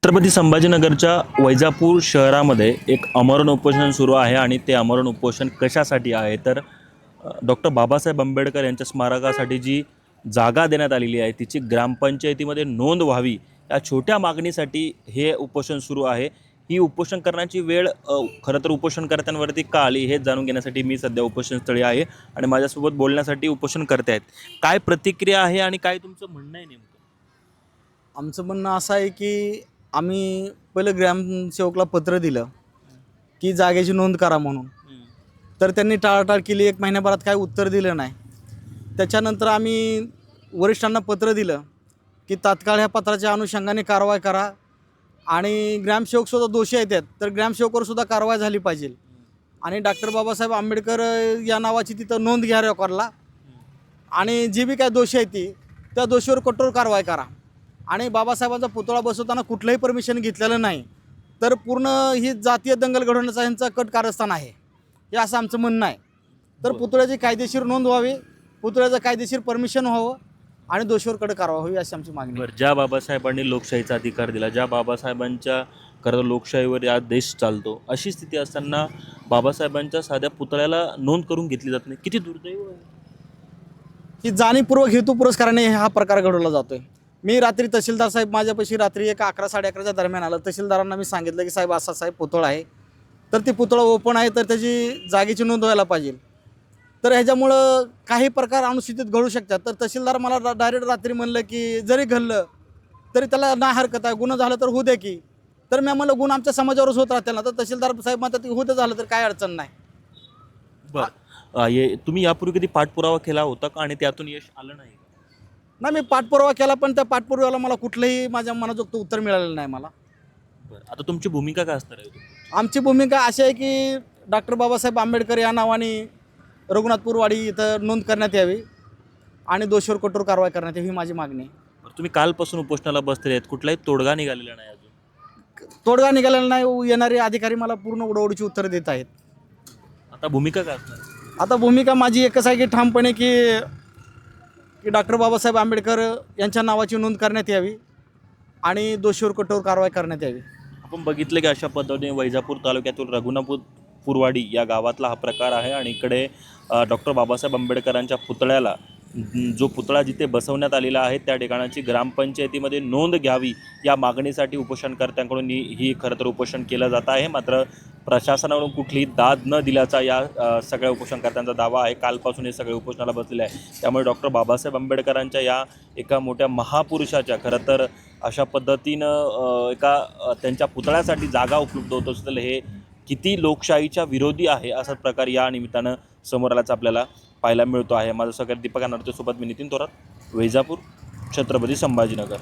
छत्रपती संभाजीनगरच्या वैजापूर शहरामध्ये एक आमरण उपोषण सुरू आहे आणि ते आमरण उपोषण कशासाठी आहे तर डॉक्टर बाबासाहेब आंबेडकर यांच्या स्मारकासाठी जी जागा देण्यात आलेली आहे तिची ग्रामपंचायतीमध्ये नोंद व्हावी या छोट्या मागणीसाठी हे उपोषण सुरू आहे। ही उपोषण करण्याची वेळ खरं तर उपोषणकर्त्यांवरती का आली हे जाणून घेण्यासाठी मी सध्या उपोषणस्थळी आहे आणि माझ्यासोबत बोलण्यासाठी उपोषणकर्ते आहेत। काय प्रतिक्रिया आहे आणि काय तुमचं म्हणणं आहे नेमकं? आमचं म्हणणं असं आहे की आम्ही पहिलं ग्रामसेवकला पत्र दिलं की जागेची नोंद करा म्हणून, तर त्यांनी टाळाटाळ केली। 1 महिन्याभरात काही उत्तर दिलं नाही। त्याच्यानंतर आम्ही वरिष्ठांना पत्र दिलं की तात्काळ ह्या पत्राच्या अनुषंगाने कारवाई करा आणि ग्रामसेवकसुद्धा दोषी आहेत त्यात, तर ग्रामसेवकवरसुद्धा कारवाई झाली पाहिजे आणि डॉक्टर बाबासाहेब आंबेडकर या नावाची तिथं नोंद घ्या रेकॉर्डला आणि जी बी काय दोषी आहे ती त्या दोषीवर कठोर कारवाई करा आणि बाबासाहेबांचा पुतळा बसवताना कुठलंही परमिशन घेतलेलं नाही, तर पूर्ण ही जातीय दंगल घडवण्याचा यांचा कट कारस्थान आहे हे असं आमचं म्हणणं आहे। तर पुतळ्याची कायदेशीर नोंद व्हावी, पुतळ्याचं कायदेशीर परमिशन व्हावं आणि दोषीवर कडक कारवाई व्हावी अशी आमची मागणी आहे। ज्या बाबासाहेबांनी लोकशाहीचा अधिकार दिला, ज्या बाबासाहेबांच्या खरं लोकशाहीवर या देश चालतो, अशी स्थिती असताना बाबासाहेबांच्या साध्या पुतळ्याला नोंद करून घेतली जात नाही, किती दुर्दैव आहे। ही जाणीवपूर्वक हेतू पुरस्काराने हा प्रकार घडवला जातोय। मी रात्री तहसीलदार साहेब माझ्यापाशी रात्री 11 साडे11च्या दरम्यान आलं। तहसीलदारांना मी सांगितलं की साहेब असा साहेब पुतळा आहे, तर ती पुतळा ओपन आहे, तर त्याची जागेची नोंद व्हायला पाहिजे, तर ह्याच्यामुळं काही प्रकार अनुचित घडू शकतात। तर तहसीलदार मला डायरेक्ट रात्री म्हणलं की जरी घडलं तरी त्याला ना हरकत आहे, गुन्हा झालं तर होऊ दे की। तर मी म्हणलं गुन्हा आमच्या समाजावरच होत राहतील ना, तर तहसीलदार साहेब म्हणतात की होऊ दे, झालं तर काय अडचण नाही। बरं, तुम्ही यापूर्वी कधी पाठपुरावा केला होता का आणि त्यातून यश आलं नाही? नाही, मी पाठपुरावा केला पण त्या पाठपुराव्याला मला कुठलंही माझ्या मनाजोगतं उत्तर मिळालेलं नाही मला। बरं, आता तुमची भूमिका काय असणार आहे? आमची भूमिका अशी आहे की डॉक्टर बाबासाहेब आंबेडकर या नावाने रघुनाथपूरवाडी इथं नोंद करण्यात यावी आणि दोषीवर कठोर कारवाई करण्यात यावी ही माझी मागणी आहे। बरं, तुम्ही कालपासून उपोषणाला बसलेले आहेत, कुठलाही तोडगा निघालेला नाही अजून? तोडगा निघालेला नाही, येणारे अधिकारी मला पूर्ण उडवडीची उत्तरं देत आहेत। आता भूमिका काय असणार? आता भूमिका माझी एकच आहे की ठामपणे की डॉक्टर बाबासाहेब आंबेडकर यांच्या नावाची नोंद करण्यात यावी आणि दोषीवर कठोर कारवाई करण्यात यावी। आपण बघितलं की अशा पद्धतीने वैजापूर तालुक्यातील रघुनाथपूरवाडी या गावातला हा प्रकार आहे आणि इकडे डॉक्टर बाबासाहेब आंबेडकरांच्या पुतळ्याला जो पुतळा जिथे बसवण्यात आलेला आहे त्या ठिकाणाची ग्रामपंचायतीमध्ये नोंद घ्यावी या मागणीसाठी उपोषणकर्त्यांकडून ही खरं तर उपोषण केलं जात आहे। मात्र प्रशासनाकडून कुठलीही दाद न दिल्याचा या सगळ्या उपोषणकर्त्यांचा दावा आहे। कालपासून हे सगळे उपोषणाला बसलेले आहे, त्यामुळे डॉक्टर बाबासाहेब आंबेडकरांच्या या एका मोठ्या महापुरुषाच्या खरं तर अशा पद्धतीनं त्यांच्या पुतळ्यासाठी जागा उपलब्ध होत असेल हे किती लोकशाहीच्या विरोधी आहे असा प्रकार या निमित्तानं समोर आल्याचं आपल्याला पाहायला मिळतो आहे। माझं सगळ्यात दीपक अनार्तेसोबत मी नितीन थोरात, वैजापूर, छत्रपती संभाजीनगर।